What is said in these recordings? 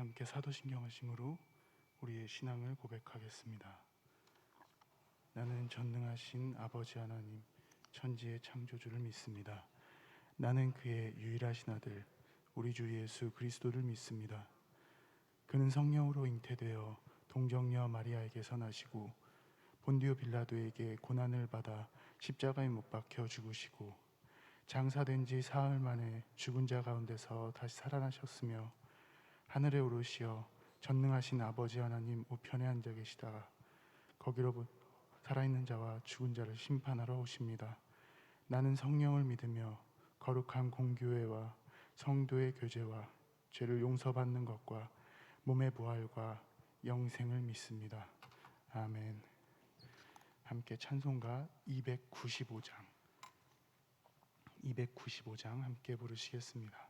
함께 사도신경하심으로 우리의 신앙을 고백하겠습니다. 나는 전능하신 아버지 하나님, 천지의 창조주를 믿습니다. 나는 그의 유일하신 아들, 우리 주 예수 그리스도를 믿습니다. 그는 성령으로 잉태되어 동정녀 마리아에게서 나시고 본디오 빌라도에게 고난을 받아 십자가에 못 박혀 죽으시고 장사된 지 사흘 만에 죽은 자 가운데서 다시 살아나셨으며 하늘에 오르시어 전능하신 아버지 하나님 우편에 앉아 계시다가 거기로 살아있는 자와 죽은 자를 심판하러 오십니다. 나는 성령을 믿으며 거룩한 공교회와 성도의 교제와 죄를 용서받는 것과 몸의 부활과 영생을 믿습니다. 아멘. 함께 찬송가 295장 함께 부르시겠습니다.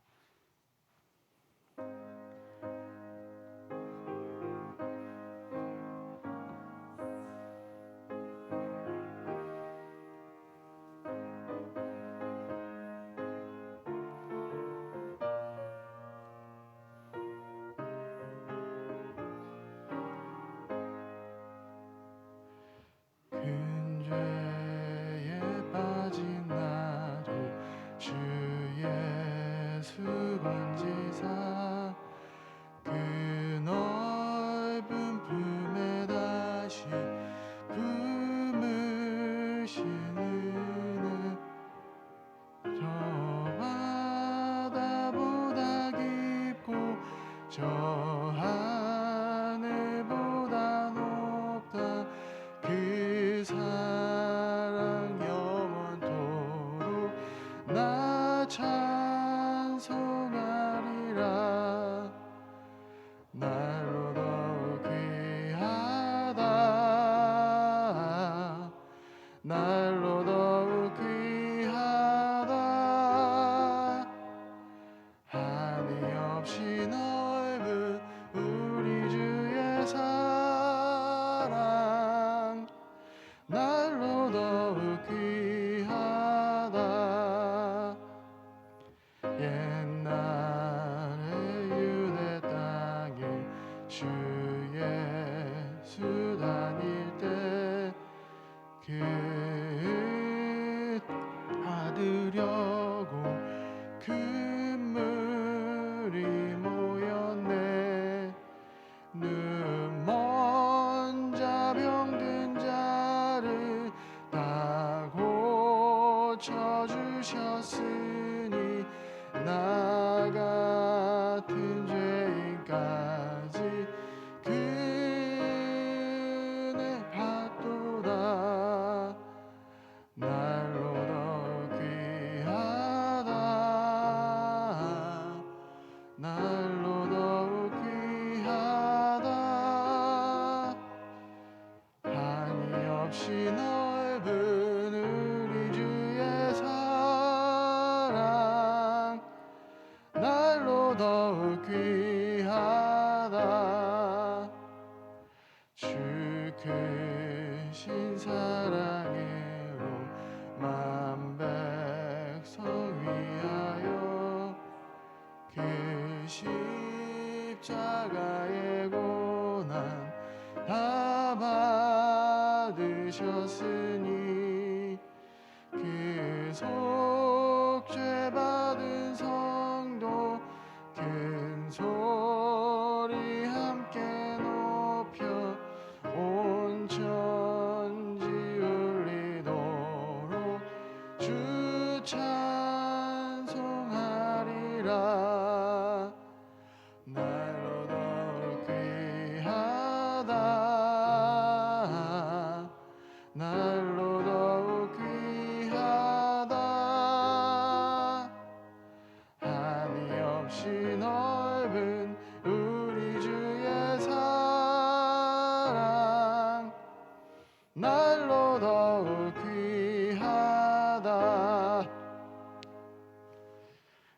큰 죄에 빠진 나를 주 예수 건지사 그 넓은 품에 다시 품으시는 저 바다보다 깊고 저 하늘보다 높다 그 사랑 영원토록 나 찬송하리라. 날로 더욱 귀하다. 날로 더욱 귀하다. 한이 없이 넓은 우리 주의 사랑 날로 더욱 귀하다. 옛날에 유대 땅에 주 예수 다닐 때 그 받으려고 금물이 모였네. 눈먼 자 병든 자를 다 고쳐주셨으니 나 같은 죄인까지 그네 받도다. 날로 더욱 귀하다. 날로 더욱 귀하다. 한이 없이 넓은 우리 주의 사랑 날로 더욱 귀하다. 주 크신 사랑으로 만 백성 위하여 그 십자가의 고난 다 받으셨으니 그 속죄 받은 성도 큰 소리 함께 높여 온 천지 울리도록 주 찬송하리라. 날로 더욱 귀하다. 날로 더욱 귀하다. 한이 없이 넓은 우리 주의 사랑 날로 더욱 귀하다.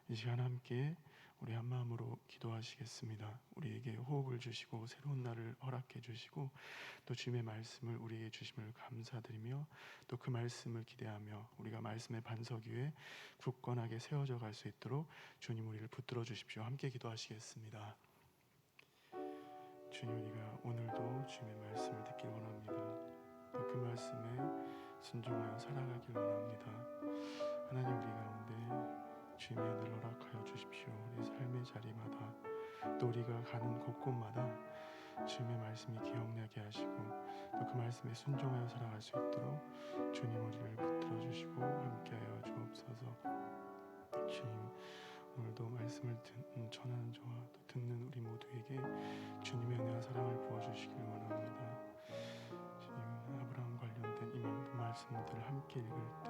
이 시간 함께 우리 한 마음으로 기도하시겠습니다. 우리에게 호흡을 주시고 새로운 날을 허락해 주시고 또 주님의 말씀을 우리에게 주심을 감사드리며 또 그 말씀을 기대하며 우리가 말씀의 반석 위에 굳건하게 세워져 갈 수 있도록 주님 우리를 붙들어 주십시오. 함께 기도하시겠습니다. 주님, 우리가 오늘도 주님의 말씀을 듣길 원합니다. 또 그 말씀에 순종하여 살아가길 원합니다. 하나님, 우리 가운데 주님의 은혜를 허락하여 주십시오. 우리 삶의 자리마다 또 우리가 가는 곳곳마다 주님의 말씀이 기억나게 하시고 또 그 말씀에 순종하여 살아갈 수 있도록 주님 우리를 붙들어 주시고 함께하여 주옵소서. 주님, 오늘도 말씀을 전하는 저와 또 듣는 우리 모두에게 주님의 은혜와 사랑을 부어주시길 원합니다. 주님, 아브라함 관련된 이 말씀들을 함께 읽을 때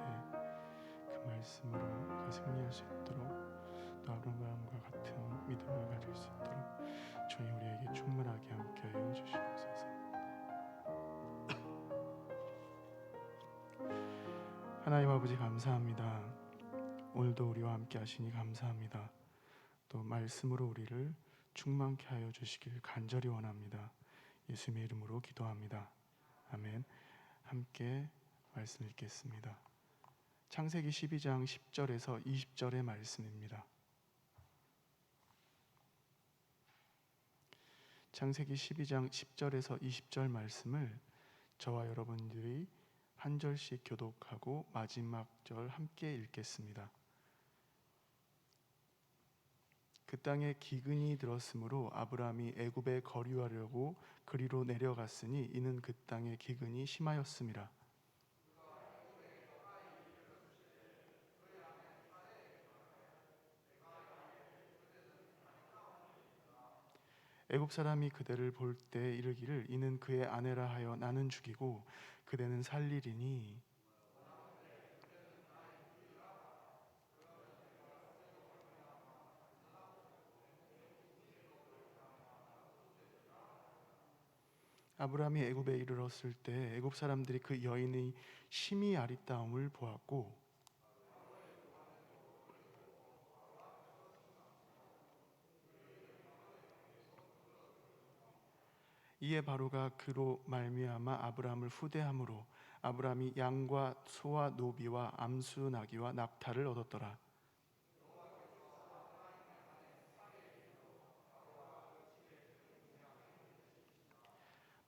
그 말씀으로 우리가 승리할 수 있도록 또 아브라함과 같은 믿음을 가질 수 있도록 주님 우리에게 충만하게 함께하여 주시옵소서. 하나님 아버지, 감사합니다. 오늘도 우리와 함께 하시니 감사합니다. 또 말씀으로 우리를 충만케 하여 주시길 간절히 원합니다. 예수님의 이름으로 기도합니다. 아멘. 함께 말씀 읽겠습니다. 창세기 12장 10절에서 20절의 말씀입니다. 창세기 12장 10절에서 20절 말씀을 저와 여러분들이 한 절씩 교독하고 마지막 절 함께 읽겠습니다. 그 땅에 기근이 들었으므로 아브라함이 애굽에 거류하려고 그리로 내려갔으니 이는 그 땅에 기근이 심하였음이라. 애굽 사람이 그대를 볼 때 이르기를 이는 그의 아내라 하여 나는 죽이고 그대는 살리리니 아브라함이 애굽에 이르렀을 때 애굽 사람들이 그 여인의 심히 아리따움을 보았고 이에 바로가 그로 말미암아 아브라함을 후대함으로 아브라함이 양과 소와 노비와 암수 나귀와 낙타를 얻었더라.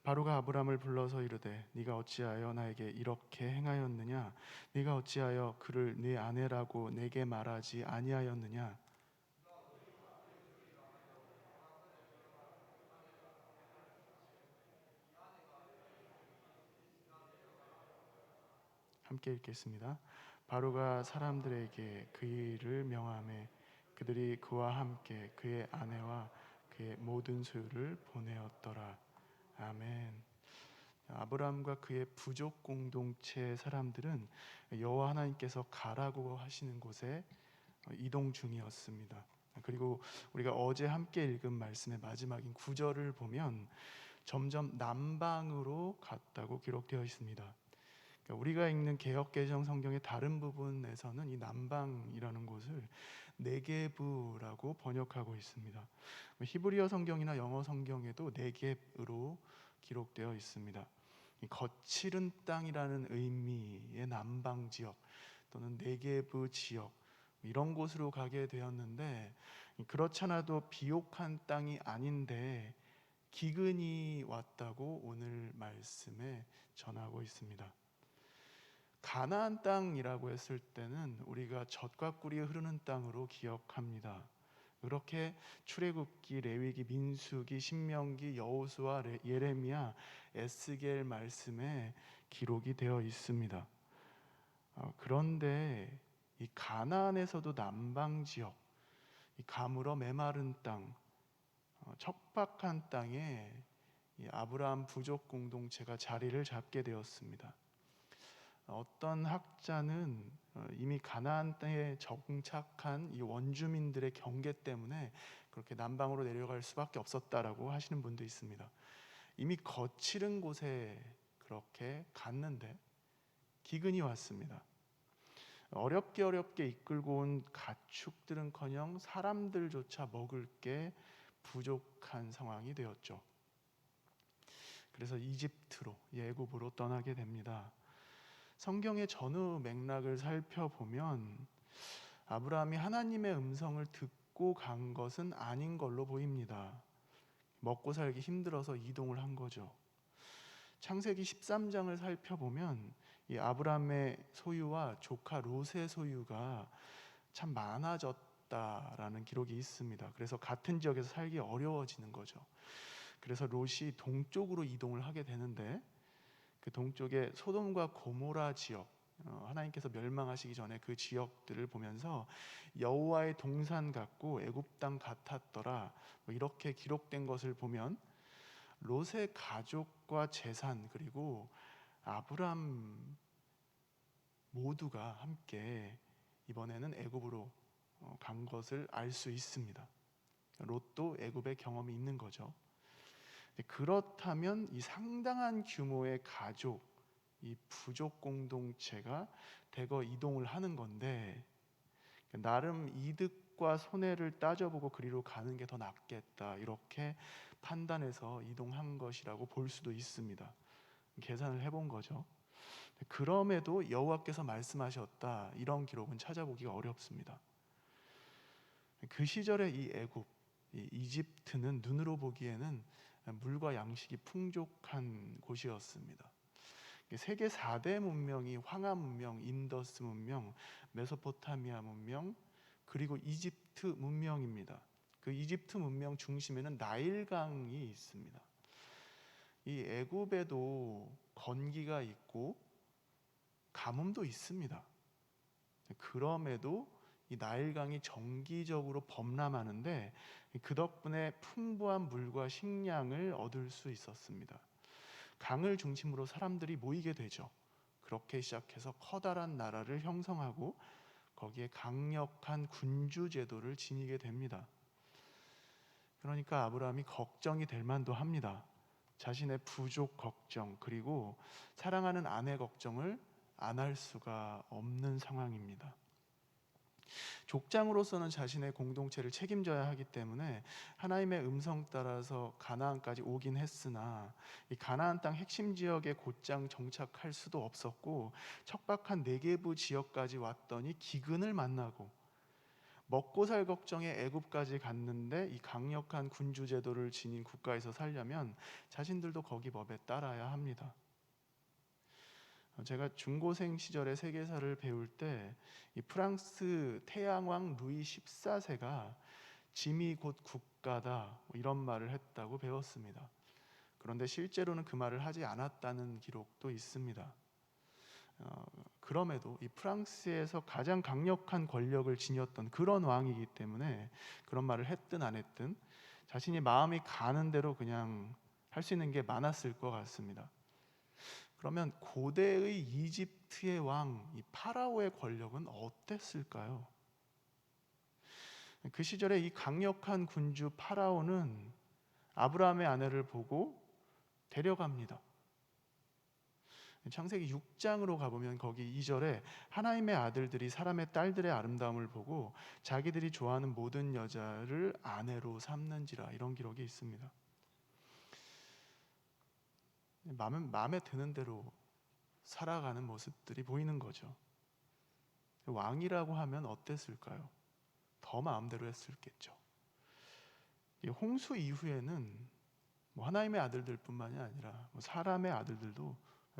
바로가 아브라함을 불러서 이르되 네가 어찌하여 나에게 이렇게 행하였느냐? 네가 어찌하여 그를 네 아내라고 내게 말하지 아니하였느냐? 함께 읽겠습니다. 바로가 사람들에게 그 일을 명하매 그들이 그와 함께 그의 아내와 그의 모든 소유를 보내었더라. 아멘. 아브라함과 그의 부족 공동체 사람들은 여호와 하나님께서 가라고 하시는 곳에 이동 중이었습니다. 그리고 우리가 어제 함께 읽은 말씀의 마지막인 9절을 보면 점점 남방으로 갔다고 기록되어 있습니다. 우리가 읽는 개역개정 성경의 다른 부분에서는 이 남방이라는 곳을 네게브라고 번역하고 있습니다. 히브리어 성경이나 영어 성경에도 네겝으로 기록되어 있습니다. 이 거칠은 땅이라는 의미의 남방 지역 또는 네게브 지역 이런 곳으로 가게 되었는데 그렇잖아도 비옥한 땅이 아닌데 기근이 왔다고 오늘 말씀에 전하고 있습니다. 가나안 땅이라고 했을 때는 우리가 젖과 꿀이 흐르는 땅으로 기억합니다. 그렇게 출애굽기, 레위기, 민수기, 신명기, 여호수아, 예레미야, 에스겔 말씀에 기록이 되어 있습니다. 그런데 이 가나안에서도 남방 지역, 이 가물어 메마른 땅, 척박한 땅에 이 아브라함 부족 공동체가 자리를 잡게 되었습니다. 어떤 학자는 이미 가나안 땅에 정착한 이 원주민들의 경계 때문에 그렇게 남방으로 내려갈 수밖에 없었다라고 하시는 분도 있습니다. 이미 거칠은 곳에 그렇게 갔는데 기근이 왔습니다. 어렵게 이끌고 온 가축들은커녕 사람들조차 먹을 게 부족한 상황이 되었죠. 그래서 이집트로, 애굽으로 떠나게 됩니다. 성경의 전후 맥락을 살펴보면 아브라함이 하나님의 음성을 듣고 간 것은 아닌 걸로 보입니다. 먹고 살기 힘들어서 이동을 한 거죠. 창세기 13장을 살펴보면 이 아브라함의 소유와 조카 롯의 소유가 참 많아졌다라는 기록이 있습니다. 그래서 같은 지역에서 살기 어려워지는 거죠. 그래서 롯이 동쪽으로 이동을 하게 되는데, 그 동쪽에 소돔과 고모라 지역, 하나님께서 멸망하시기 전에 그 지역들을 보면서 여호와의 동산 같고 애굽 땅 같았더라, 뭐 이렇게 기록된 것을 보면 롯의 가족과 재산 그리고 아브람 모두가 함께 이번에는 애굽으로 간 것을 알 수 있습니다. 롯도 애굽의 경험이 있는 거죠. 그렇다면 이 상당한 규모의 가족, 이 부족 공동체가 대거 이동을 하는 건데, 나름 이득과 손해를 따져보고 그리로 가는 게 더 낫겠다, 이렇게 판단해서 이동한 것이라고 볼 수도 있습니다. 계산을 해본 거죠. 그럼에도 여호와께서 말씀하셨다, 이런 기록은 찾아보기가 어렵습니다. 그 시절의 이 애굽, 이 이집트는 눈으로 보기에는 물과 양식이 풍족한 곳이었습니다. 세계 4대 문명이 황하 문명, 인더스 문명, 메소포타미아 문명, 그리고 이집트 문명입니다. 그 이집트 문명 중심에는 나일강이 있습니다. 이 애굽에도 건기가 있고 가뭄도 있습니다. 그럼에도 이 나일강이 정기적으로 범람하는데 그 덕분에 풍부한 물과 식량을 얻을 수 있었습니다. 강을 중심으로 사람들이 모이게 되죠. 그렇게 시작해서 커다란 나라를 형성하고 거기에 강력한 군주 제도를 지니게 됩니다. 그러니까 아브라함이 걱정이 될 만도 합니다. 자신의 부족 걱정, 그리고 사랑하는 아내 걱정을 안 할 수가 없는 상황입니다. 족장으로서는 자신의 공동체를 책임져야 하기 때문에 하나님의 음성 따라서 가나안까지 오긴 했으나, 이 가나안 땅 핵심 지역에 곧장 정착할 수도 없었고, 척박한 네게부 지역까지 왔더니 기근을 만나고, 먹고 살 걱정에 애굽까지 갔는데 이 강력한 군주 제도를 지닌 국가에서 살려면 자신들도 거기 법에 따라야 합니다. 제가 중고생 시절에 세계사를 배울 때 이 프랑스 태양왕 루이 14세가 짐이 곧 국가다, 이런 말을 했다고 배웠습니다. 그런데 실제로는 그 말을 하지 않았다는 기록도 있습니다. 그럼에도 이 프랑스에서 가장 강력한 권력을 지녔던 그런 왕이기 때문에 그런 말을 했든 안 했든 자신이 마음이 가는 대로 그냥 할 수 있는 게 많았을 것 같습니다. 그러면 고대의 이집트의 왕, 이 파라오의 권력은 어땠을까요? 그 시절에 이 강력한 군주 파라오는 아브라함의 아내를 보고 데려갑니다. 창세기 6장으로 가보면 거기 2절에 하나님의 아들들이 사람의 딸들의 아름다움을 보고 자기들이 좋아하는 모든 여자를 아내로 삼는지라, 이런 기록이 있습니다. 마음에 드는 대로 살아가는 모습들이 보이는 거죠. 왕이라고 하면 어땠을까요? 더 마음대로 했을겠죠. 홍수 이후에는 하나님의 아들들뿐만이 아니라 사람의 아들들도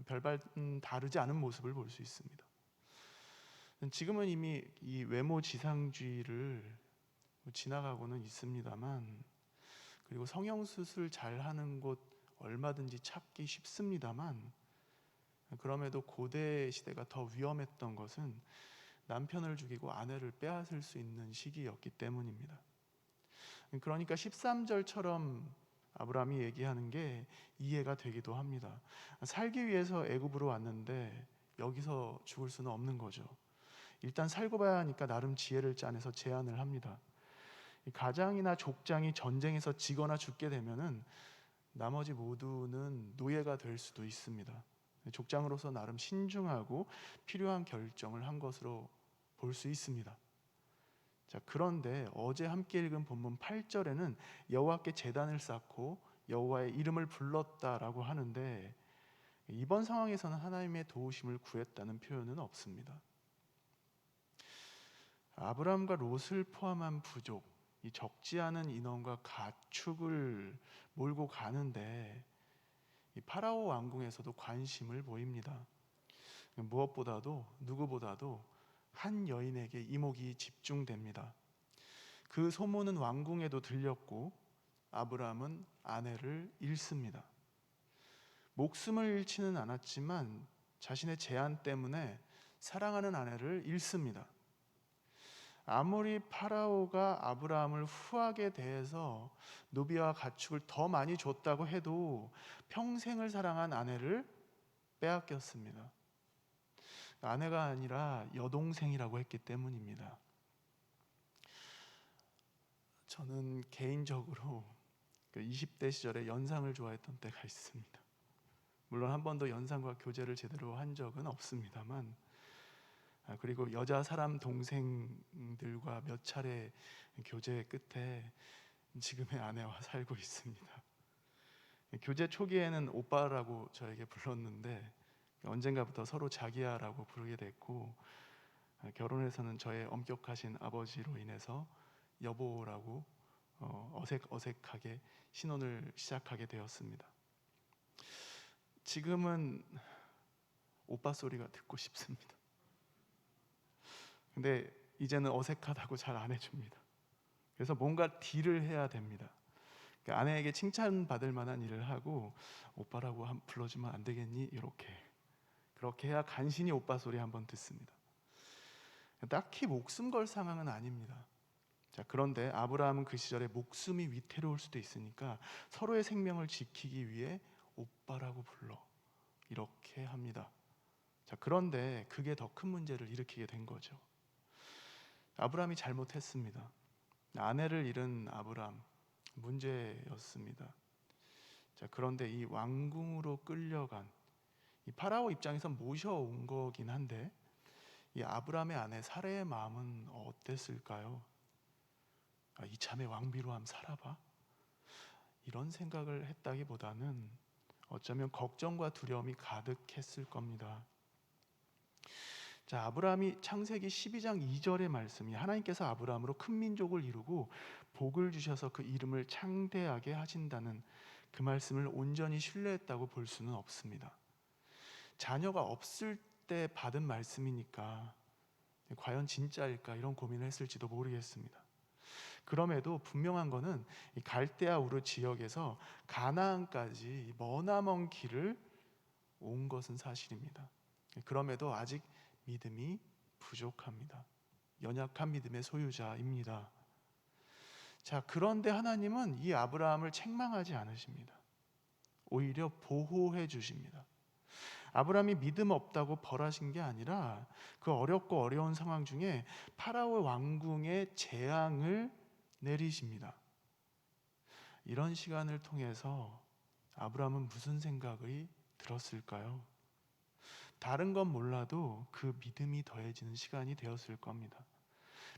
별반 다르지 않은 모습을 볼 수 있습니다. 지금은 이미 이 외모 지상주의를 지나가고는 있습니다만, 그리고 성형수술 잘하는 곳 얼마든지 찾기 쉽습니다만, 그럼에도 고대 시대가 더 위험했던 것은 남편을 죽이고 아내를 빼앗을 수 있는 시기였기 때문입니다. 그러니까 13절처럼 아브라함이 얘기하는 게 이해가 되기도 합니다. 살기 위해서 애굽으로 왔는데 여기서 죽을 수는 없는 거죠. 일단 살고 봐야 하니까 나름 지혜를 짜내서 제안을 합니다. 가장이나 족장이 전쟁에서 지거나 죽게 되면은 나머지 모두는 노예가 될 수도 있습니다. 족장으로서 나름 신중하고 필요한 결정을 한 것으로 볼 수 있습니다. 자, 그런데 어제 함께 읽은 본문 8절에는 여호와께 제단을 쌓고 여호와의 이름을 불렀다라고 하는데, 이번 상황에서는 하나님의 도우심을 구했다는 표현은 없습니다. 아브라함과 롯을 포함한 부족, 이 적지 않은 인원과 가축을 몰고 가는데 이 파라오 왕궁에서도 관심을 보입니다. 무엇보다도 누구보다도 한 여인에게 이목이 집중됩니다. 그 소문은 왕궁에도 들렸고 아브라함은 아내를 잃습니다. 목숨을 잃지는 않았지만 자신의 제안 때문에 사랑하는 아내를 잃습니다. 아무리 파라오가 아브라함을 후하게 대해서 노비와 가축을 더 많이 줬다고 해도 평생을 사랑한 아내를 빼앗겼습니다. 아내가 아니라 여동생이라고 했기 때문입니다. 저는 개인적으로 20대 시절에 연상을 좋아했던 때가 있습니다. 물론 한 번도 연상과 교제를 제대로 한 적은 없습니다만, 그리고 여자 사람 동생들과 몇 차례 교제 끝에 지금의 아내와 살고 있습니다. 교제 초기에는 오빠라고 저에게 불렀는데 언젠가부터 서로 자기야라고 부르게 됐고, 결혼해서는 저의 엄격하신 아버지로 인해서 여보라고 어색하게 신혼을 시작하게 되었습니다. 지금은 오빠 소리가 듣고 싶습니다. 근데 이제는 어색하다고 잘 안 해줍니다. 그래서 뭔가 딜을 해야 됩니다. 그러니까 아내에게 칭찬받을 만한 일을 하고 오빠라고 불러주면 안 되겠니? 그렇게 해야 간신히 오빠 소리 한번 듣습니다. 딱히 목숨 걸 상황은 아닙니다. 자, 그런데 아브라함은 그 시절에 목숨이 위태로울 수도 있으니까 서로의 생명을 지키기 위해 오빠라고 불러 이렇게 합니다. 자, 그런데 그게 더 큰 문제를 일으키게 된 거죠. 아브라함이 잘못했습니다. 아내를 잃은 아브라함, 문제였습니다. 자, 그런데 이 왕궁으로 끌려간 이 파라오 입장에서 모셔온 거긴 한데 이 아브라함의 아내 사레의 마음은 어땠을까요? 이참에 왕비로 함 살아봐? 이런 생각을 했다기보다는 어쩌면 걱정과 두려움이 가득했을 겁니다. 자, 아브라함이 창세기 12장 2절의 말씀이 하나님께서 아브라함으로 큰 민족을 이루고 복을 주셔서 그 이름을 창대하게 하신다는 그 말씀을 온전히 신뢰했다고 볼 수는 없습니다. 자녀가 없을 때 받은 말씀이니까 과연 진짜일까 이런 고민을 했을지도 모르겠습니다. 그럼에도 분명한 것은 이 갈대아 우르 지역에서 가나안까지 머나먼 길을 온 것은 사실입니다. 그럼에도 아직 믿음이 부족합니다. 연약한 믿음의 소유자입니다. 자, 그런데 하나님은 이 아브라함을 책망하지 않으십니다. 오히려 보호해 주십니다. 아브라함이 믿음 없다고 벌하신 게 아니라 그 어렵고 어려운 상황 중에 파라오 왕궁의 재앙을 내리십니다. 이런 시간을 통해서 아브라함은 무슨 생각이 들었을까요? 다른 건 몰라도 그 믿음이 더해지는 시간이 되었을 겁니다.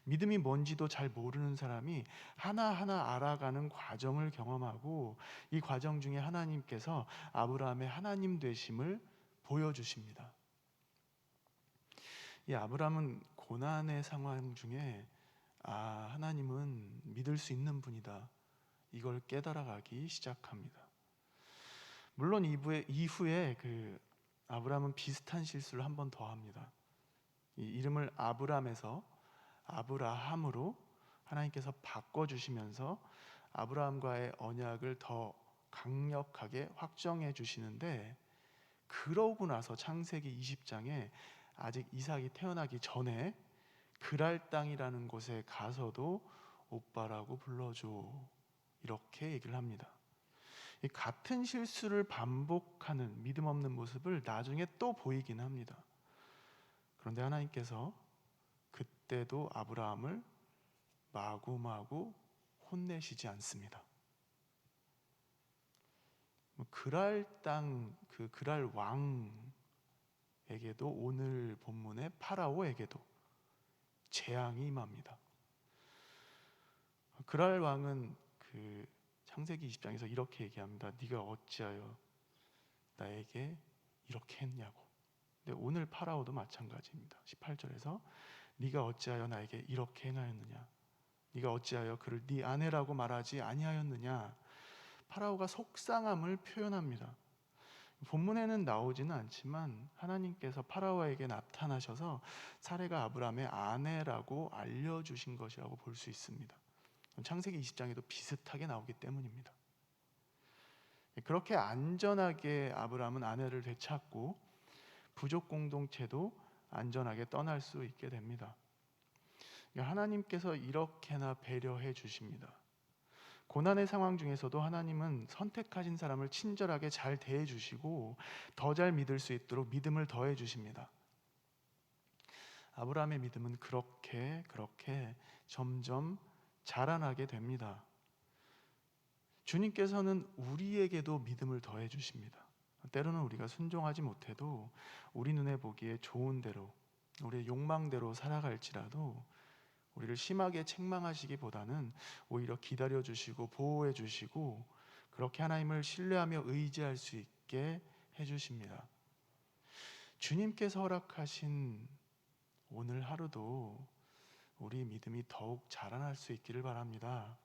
믿음이 뭔지도 잘 모르는 사람이 하나하나 알아가는 과정을 경험하고 이 과정 중에 하나님께서 아브라함의 하나님 되심을 보여주십니다. 이 아브라함은 고난의 상황 중에 하나님은 믿을 수 있는 분이다. 이걸 깨달아가기 시작합니다. 물론 이후에 아브라함은 비슷한 실수를 한 번 더 합니다. 이 이름을 아브람에서 아브라함으로 하나님께서 바꿔주시면서 아브라함과의 언약을 더 강력하게 확정해 주시는데, 그러고 나서 창세기 20장에 아직 이삭이 태어나기 전에 그랄 땅이라는 곳에 가서도 오빠라고 불러줘 이렇게 얘기를 합니다. 이 같은 실수를 반복하는 믿음 없는 모습을 나중에 또 보이긴 합니다. 그런데 하나님께서 그때도 아브라함을 마구마구 혼내시지 않습니다. 그랄 땅, 그랄 왕에게도 오늘 본문의 파라오에게도 재앙이 임합니다. 그랄 왕은 창세기 20장에서 이렇게 얘기합니다. 네가 어찌하여 나에게 이렇게 했냐고. 근데 오늘 파라오도 마찬가지입니다. 18절에서 네가 어찌하여 나에게 이렇게 행하였느냐. 네가 어찌하여 그를 네 아내라고 말하지 아니하였느냐. 파라오가 속상함을 표현합니다. 본문에는 나오지는 않지만 하나님께서 파라오에게 나타나셔서 사레가 아브라함의 아내라고 알려주신 것이라고 볼 수 있습니다. 창세기 20장에도 비슷하게 나오기 때문입니다. 그렇게 안전하게 아브라함은 아내를 되찾고 부족 공동체도 안전하게 떠날 수 있게 됩니다. 하나님께서 이렇게나 배려해 주십니다. 고난의 상황 중에서도 하나님은 선택하신 사람을 친절하게 잘 대해 주시고 더 잘 믿을 수 있도록 믿음을 더해 주십니다. 아브라함의 믿음은 그렇게 점점 자라나게 됩니다. 주님께서는 우리에게도 믿음을 더해 주십니다. 때로는 우리가 순종하지 못해도 우리 눈에 보기에 좋은 대로, 우리의 욕망대로 살아갈지라도 우리를 심하게 책망하시기보다는 오히려 기다려 주시고 보호해 주시고 그렇게 하나님을 신뢰하며 의지할 수 있게 해 주십니다. 주님께서 허락하신 오늘 하루도 우리 믿음이 더욱 자라날 수 있기를 바랍니다.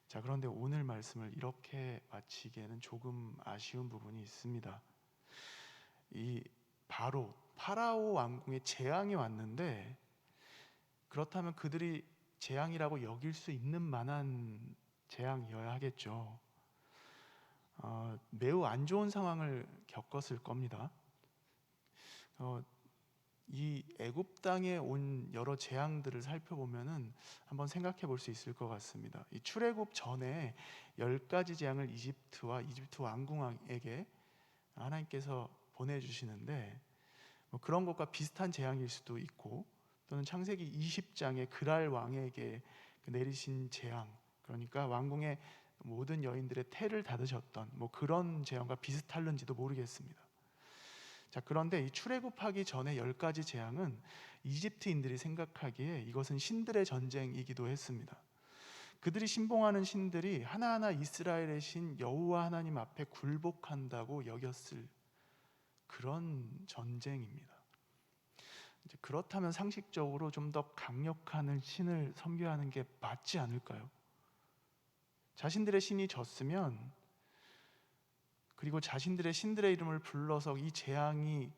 자, 그런데 오늘 말씀을 이렇게 마치기에는 조금 아쉬운 부분이 있습니다. 바로 파라오 왕궁에 재앙이 왔는데, 그렇다면 그들이 재앙이라고 여길 수 있는 만한 재앙이어야 하겠죠. 매우 안 좋은 상황을 겪었을 겁니다. 이 애굽 땅에 온 여러 재앙들을 살펴보면은 한번 생각해 볼 수 있을 것 같습니다. 이 출애굽 전에 10가지 재앙을 이집트와 이집트 왕궁에게 하나님께서 보내주시는데, 그런 것과 비슷한 재앙일 수도 있고, 또는 창세기 20장에 그랄 왕에게 내리신 재앙, 그러니까 왕궁의 모든 여인들의 태를 닫으셨던 그런 재앙과 비슷할는지도 모르겠습니다. 자, 그런데 이 출애굽하기 전에 10가지 재앙은 이집트인들이 생각하기에 이것은 신들의 전쟁이기도 했습니다. 그들이 신봉하는 신들이 하나하나 이스라엘의 신 여호와 하나님 앞에 굴복한다고 여겼을 그런 전쟁입니다. 그렇다면 상식적으로 좀 더 강력한 신을 섬겨야 하는 게 맞지 않을까요? 자신들의 신이 졌으면, 그리고 자신들의 신들의 이름을 불러서 이 재앙이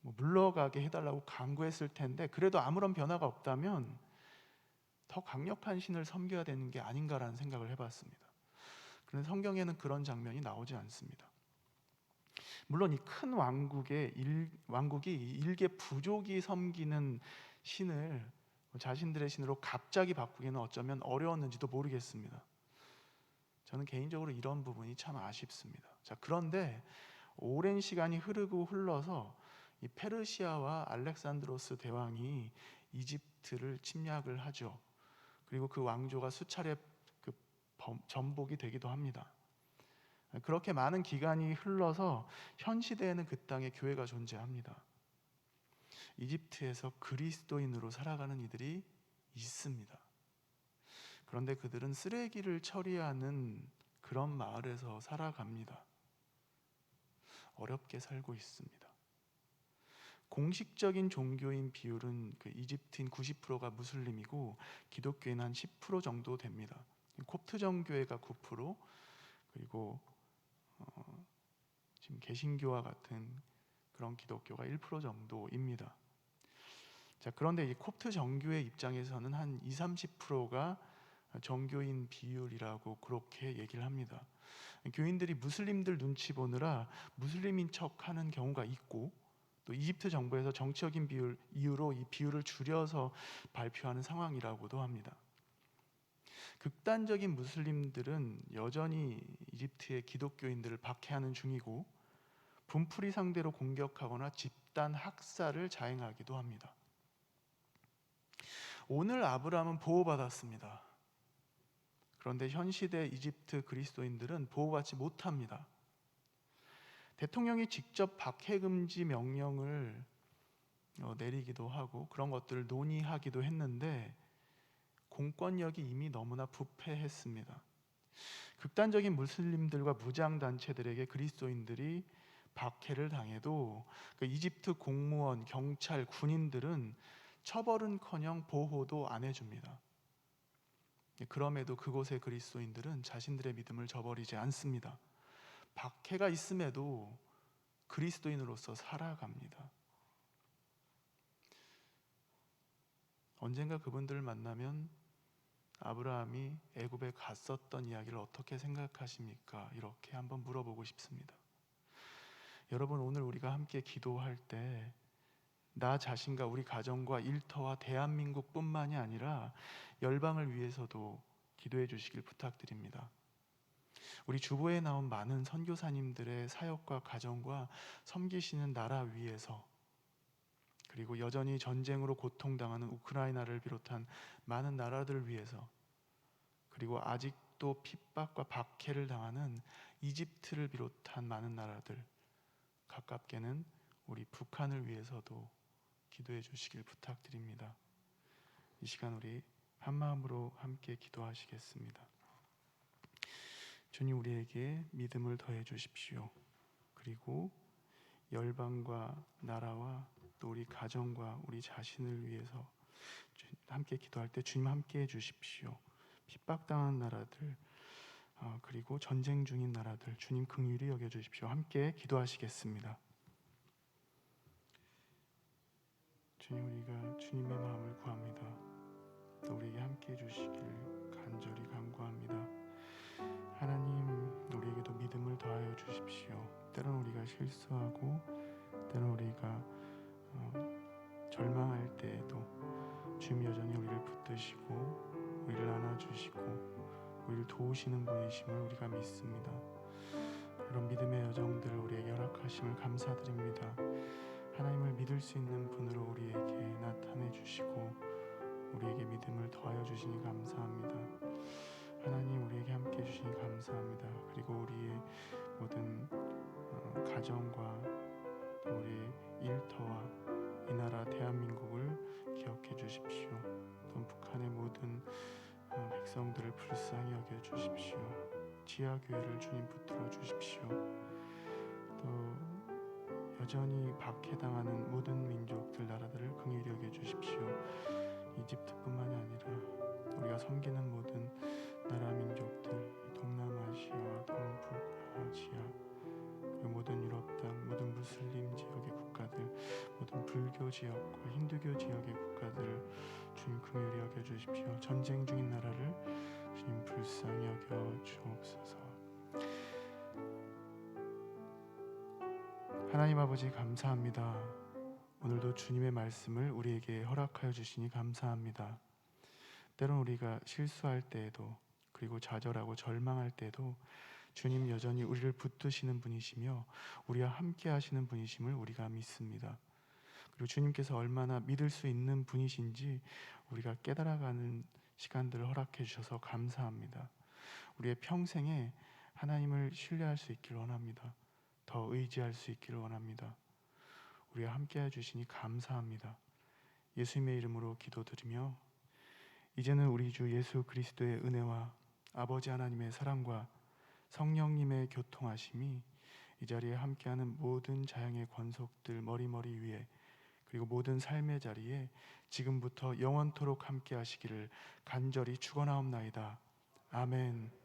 물러가게 해달라고 간구했을 텐데, 그래도 아무런 변화가 없다면 더 강력한 신을 섬겨야 되는 게 아닌가라는 생각을 해봤습니다. 그런데 성경에는 그런 장면이 나오지 않습니다. 물론 이 큰 왕국이 일개 부족이 섬기는 신을 자신들의 신으로 갑자기 바꾸기는 어쩌면 어려웠는지도 모르겠습니다. 저는 개인적으로 이런 부분이 참 아쉽습니다. 자, 그런데 오랜 시간이 흘러서 이 페르시아와 알렉산드로스 대왕이 이집트를 침략을 하죠. 그리고 그 왕조가 수차례 전복이 되기도 합니다. 그렇게 많은 기간이 흘러서 현 시대에는 그 땅에 교회가 존재합니다. 이집트에서 그리스도인으로 살아가는 이들이 있습니다. 그런데 그들은 쓰레기를 처리하는 그런 마을에서 살아갑니다. 어렵게 살고 있습니다. 공식적인 종교인 비율은 이집트인 90%가 무슬림이고 기독교인 한 10% 정도 됩니다. 콥트 정교회가 9%, 그리고 지금 개신교와 같은 그런 기독교가 1% 정도입니다. 자, 그런데 이 콥트 정교회 입장에서는 한 20-30%가 정교인 비율이라고 그렇게 얘기를 합니다. 교인들이 무슬림들 눈치 보느라 무슬림인 척하는 경우가 있고, 또 이집트 정부에서 정치적인 이유로 이 비율을 줄여서 발표하는 상황이라고도 합니다. 극단적인 무슬림들은 여전히 이집트의 기독교인들을 박해하는 중이고 분풀이 상대로 공격하거나 집단 학살을 자행하기도 합니다. 오늘 아브라함은 보호받았습니다. 그런데 현 시대 이집트 그리스도인들은 보호받지 못합니다. 대통령이 직접 박해 금지 명령을 내리기도 하고 그런 것들을 논의하기도 했는데 공권력이 이미 너무나 부패했습니다. 극단적인 무슬림들과 무장단체들에게 그리스도인들이 박해를 당해도 이집트 공무원, 경찰, 군인들은 처벌은커녕 보호도 안 해줍니다. 그럼에도 그곳의 그리스도인들은 자신들의 믿음을 저버리지 않습니다. 박해가 있음에도 그리스도인으로서 살아갑니다. 언젠가 그분들을 만나면 아브라함이 애굽에 갔었던 이야기를 어떻게 생각하십니까? 이렇게 한번 물어보고 싶습니다. 여러분, 오늘 우리가 함께 기도할 때 나 자신과 우리 가정과 일터와 대한민국뿐만이 아니라 열방을 위해서도 기도해 주시길 부탁드립니다. 우리 주보에 나온 많은 선교사님들의 사역과 가정과 섬기시는 나라 위에서, 그리고 여전히 전쟁으로 고통당하는 우크라이나를 비롯한 많은 나라들을 위해서, 그리고 아직도 핍박과 박해를 당하는 이집트를 비롯한 많은 나라들, 가깝게는 우리 북한을 위해서도 기도해 주시길 부탁드립니다. 이 시간 우리 한 마음으로 함께 기도하시겠습니다. 주님, 우리에게 믿음을 더해 주십시오. 그리고 열방과 나라와 또 우리 가정과 우리 자신을 위해서 함께 기도할 때 주님 함께 해 주십시오. 핍박당한 나라들, 그리고 전쟁 중인 나라들 주님 긍휼히 여겨 주십시오. 함께 기도하시겠습니다. 주님, 우리가 주님의 마음을 구합니다. 또 우리에게 함께 해주시길 간절히 간구합니다. 하나님, 우리에게도 믿음을 더하여 주십시오. 때론 우리가 실수하고 때론 우리가 절망할 때에도 주님 여전히 우리를 붙드시고 우리를 안아주시고 우리를 도우시는 분이심을 우리가 믿습니다. 그런 믿음의 여정들을 우리에게 허락하심을 감사드립니다. 하나님을 믿을 수 있는 분으로 우리에게 나타내 주시고 우리에게 믿음을 더하여 주시니 감사합니다. 하나님, 우리에게 함께 해주시니 감사합니다. 그리고 우리의 모든 가정과 또 우리의 일터와 이 나라 대한민국을 기억해 주십시오. 또 북한의 모든 백성들을 불쌍히 여겨 주십시오. 지하교회를 주님 붙들어 주십시오. 또 여전히 박해당하는 모든 민족들, 나라들을 긍휼히 여겨 주십시오. 이집트뿐만이 아니라 우리가 섬기는 모든 나라 민족들, 동남아시아, 동북아시아, 그리고 모든 유럽 땅, 모든 무슬림 지역의 국가들, 모든 불교 지역과 힌두교 지역의 국가들을 주님 긍휼히 여겨 주십시오. 전쟁 중인 나라를 주님 불쌍히 여겨 주옵소서. 하나님 아버지, 감사합니다. 오늘도 주님의 말씀을 우리에게 허락하여 주시니 감사합니다. 때론 우리가 실수할 때에도, 그리고 좌절하고 절망할 때에도 주님 여전히 우리를 붙드시는 분이시며 우리와 함께 하시는 분이심을 우리가 믿습니다. 그리고 주님께서 얼마나 믿을 수 있는 분이신지 우리가 깨달아가는 시간들을 허락해 주셔서 감사합니다. 우리의 평생에 하나님을 신뢰할 수 있기를 원합니다. 더 의지할 수 있기를 원합니다. 우리와 함께 해주시니 감사합니다. 예수님의 이름으로 기도드리며 이제는 우리 주 예수 그리스도의 은혜와 아버지 하나님의 사랑과 성령님의 교통하심이 이 자리에 함께하는 모든 자양의 권속들 머리머리 위에, 그리고 모든 삶의 자리에 지금부터 영원토록 함께 하시기를 간절히 축원하옵나이다. 아멘.